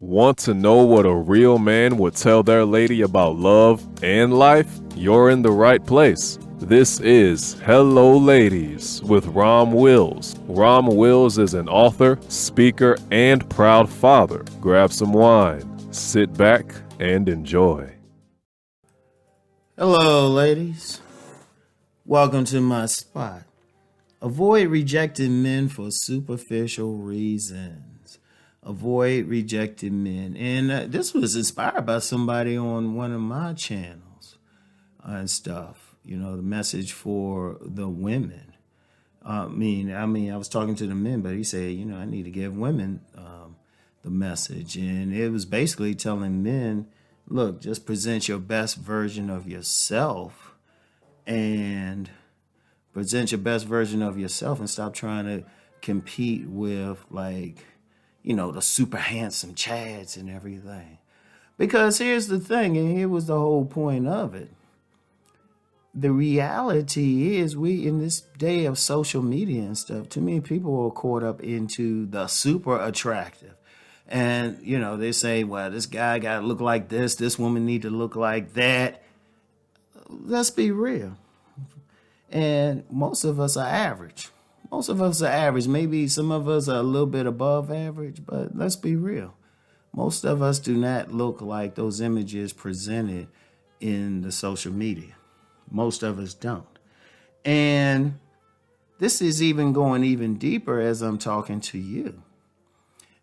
Want to know what a real man would tell their lady about love and life? You're in the right place. This is Hello Ladies with Rom Wills. Rom Wills is an author, speaker, and proud father. Grab some wine, sit back, and enjoy. Hello, ladies. Welcome to my spot. Avoid rejecting men for superficial reasons. Avoid rejecting men. And this was inspired by somebody on one of my channels and stuff. You know, the message for the women. I was talking to the men, but he said, I need to give women the message. And it was basically telling men, look, just present your best version of yourself and stop trying to compete with the super handsome Chads and everything. Because here's the thing, and here was the whole point of it. The reality is we, in this day of social media and stuff, too many people are caught up into the super attractive. And, they say, well, this guy got to look like this woman need to look like that. Let's be real. And most of us are average. Maybe some of us are a little bit above average, but let's be real. Most of us do not look like those images presented in the social media. Most of us don't. And this is even going even deeper as I'm talking to you.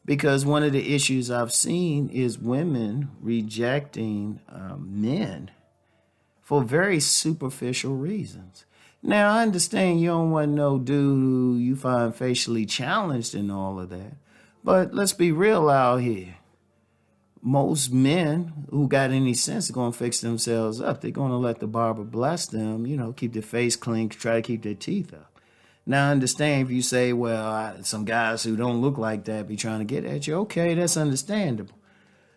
Because one of the issues I've seen is women rejecting men for very superficial reasons. Now, I understand you don't want no dude who you find facially challenged and all of that. But let's be real out here. Most men who got any sense are going to fix themselves up. They're going to let the barber bless them, keep their face clean, try to keep their teeth up. Now, I understand if you say, well, some guys who don't look like that be trying to get at you. Okay, that's understandable.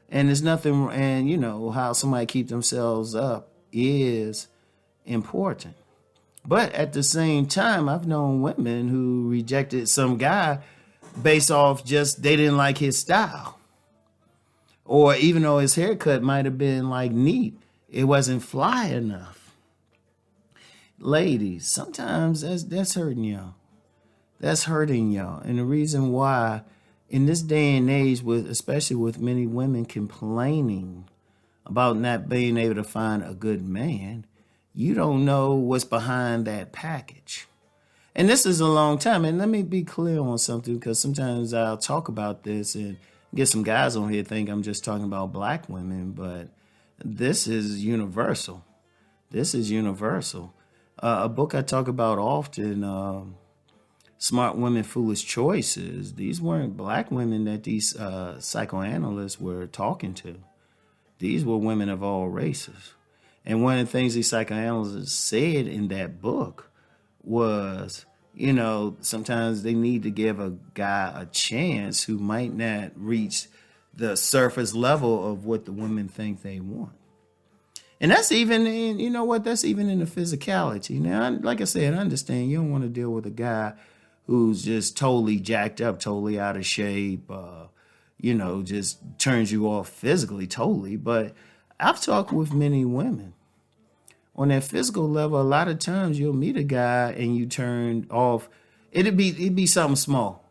And there's nothing, and how somebody keep themselves up is important. But at the same time, I've known women who rejected some guy based off just they didn't like his style. Or even though his haircut might have been neat, it wasn't fly enough. Ladies, sometimes that's hurting y'all. That's hurting y'all. And the reason why in this day and age, especially with many women complaining about not being able to find a good man, you don't know what's behind that package. And this is a long time. And let me be clear on something, because sometimes I'll talk about this and get some guys on here think I'm just talking about black women, but this is universal. A book I talk about often, Smart Women, Foolish Choices. These weren't black women that these psychoanalysts were talking to. These were women of all races. And one of the things these psychoanalysts said in that book was, sometimes they need to give a guy a chance who might not reach the surface level of what the women think they want. And that's even in, that's even in the physicality. Now, like I said, I understand you don't want to deal with a guy who's just totally jacked up, totally out of shape, just turns you off physically totally. But I've talked with many women. On that physical level, a lot of times you'll meet a guy and you turn off. It'd be something small.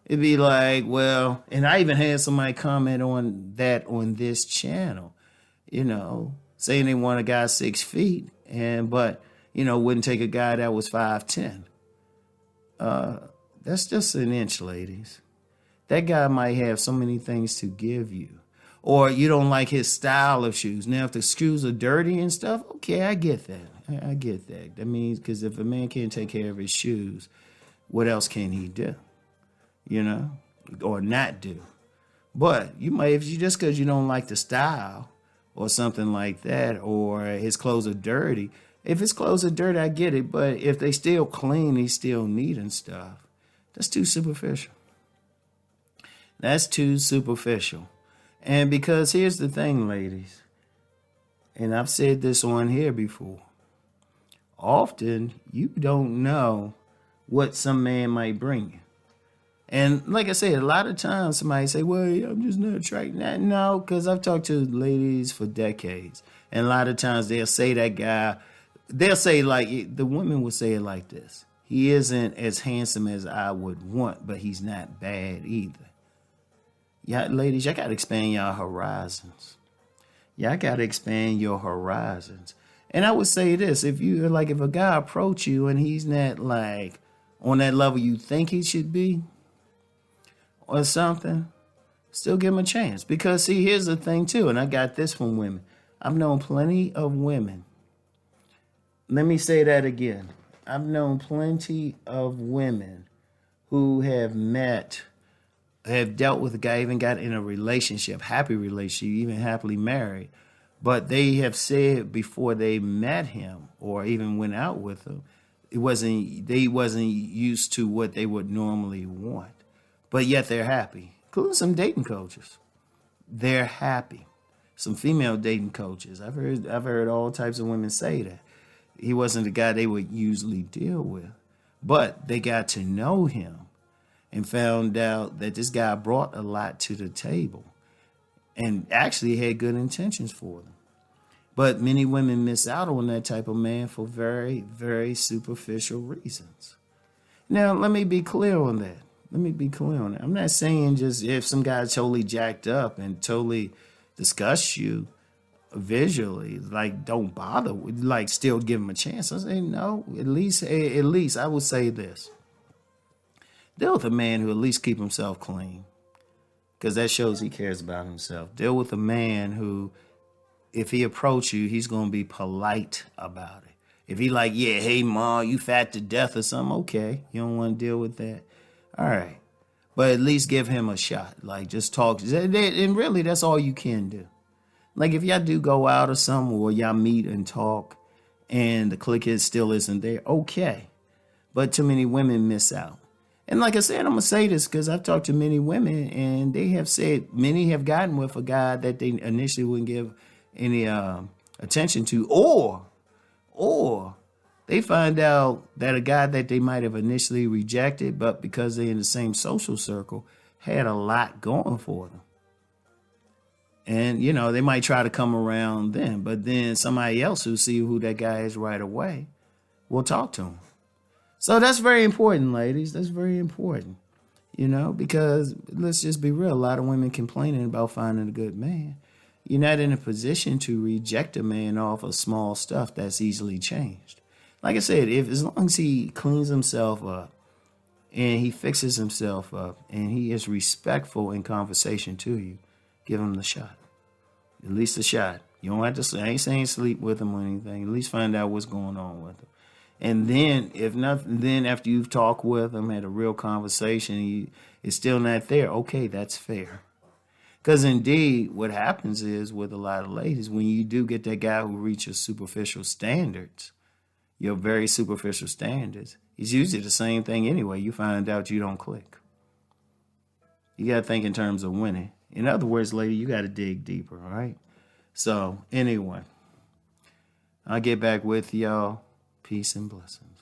It'd be like, well, and I even had somebody comment on that on this channel, saying they want a guy 6 feet, but wouldn't take a guy that was 5'10". That's just an inch, ladies. That guy might have so many things to give you. Or you don't like his style of shoes. Now, if the shoes are dirty and stuff, okay, I get that. I get that. That means, because if a man can't take care of his shoes, what else can he do? Or not do. But you might, just because you don't like the style or something like that, or his clothes are dirty. If his clothes are dirty, I get it. But if they still clean, he's still neat and stuff, that's too superficial. And because here's the thing, ladies, and I've said this on here before, often you don't know what some man might bring you. And like I said, a lot of times somebody say, well, I'm just not attracted. No, because I've talked to ladies for decades. And a lot of times they'll say that guy, they'll say like, the women will say it like this. He isn't as handsome as I would want, but he's not bad either. Yeah, ladies, y'all got to expand your horizons. Y'all got to expand your horizons. And I would say this, if a guy approach you and he's not like on that level you think he should be or something, still give him a chance. Because see, here's the thing too, and I got this from women. I've known plenty of women. Let me say that again. I've known plenty of women who have dealt with a guy, even got in a relationship, happy relationship, even happily married. But they have said before they met him or even went out with him, they wasn't used to what they would normally want. But yet they're happy, including some dating coaches. They're happy. Some female dating coaches. I've heard all types of women say that. He wasn't the guy they would usually deal with. But they got to know him and found out that this guy brought a lot to the table and actually had good intentions for them. But many women miss out on that type of man for very, very superficial reasons. Now, let me be clear on that. I'm not saying just if some guy's totally jacked up and totally disgusts you visually, like don't bother, like still give him a chance. I say no, at least I would say this. Deal with a man who at least keep himself clean, because that shows he cares about himself. Deal with a man who, if he approach you, he's going to be polite about it. If he like, yeah, hey, ma, you fat to death or something, okay, you don't want to deal with that. All right. But at least give him a shot. Like, just talk. And really, that's all you can do. Like, if y'all do go out or something, or y'all meet and talk, and the click still isn't there, okay. But too many women miss out. And like I said, I'm going to say this because I've talked to many women, and they have said many have gotten with a guy that they initially wouldn't give any attention to, or they find out that a guy that they might have initially rejected, but because they're in the same social circle, had a lot going for them. And, they might try to come around then, but then somebody else who see who that guy is right away will talk to him. So that's very important, ladies. That's very important, because let's just be real. A lot of women complaining about finding a good man. You're not in a position to reject a man off of small stuff that's easily changed. Like I said, as long as he cleans himself up and he fixes himself up and he is respectful in conversation to you, give him the shot. At least a shot. You don't have to, I ain't saying sleep with him or anything. At least find out what's going on with him. And then, if nothing, then after you've talked with him, had a real conversation, it's still not there. Okay, that's fair. Because indeed, what happens is with a lot of ladies, when you do get that guy who reaches superficial standards, your very superficial standards, it's usually the same thing anyway. You find out you don't click. You got to think in terms of winning. In other words, lady, you got to dig deeper, all right? So, anyway, I'll get back with y'all. Peace and blessings.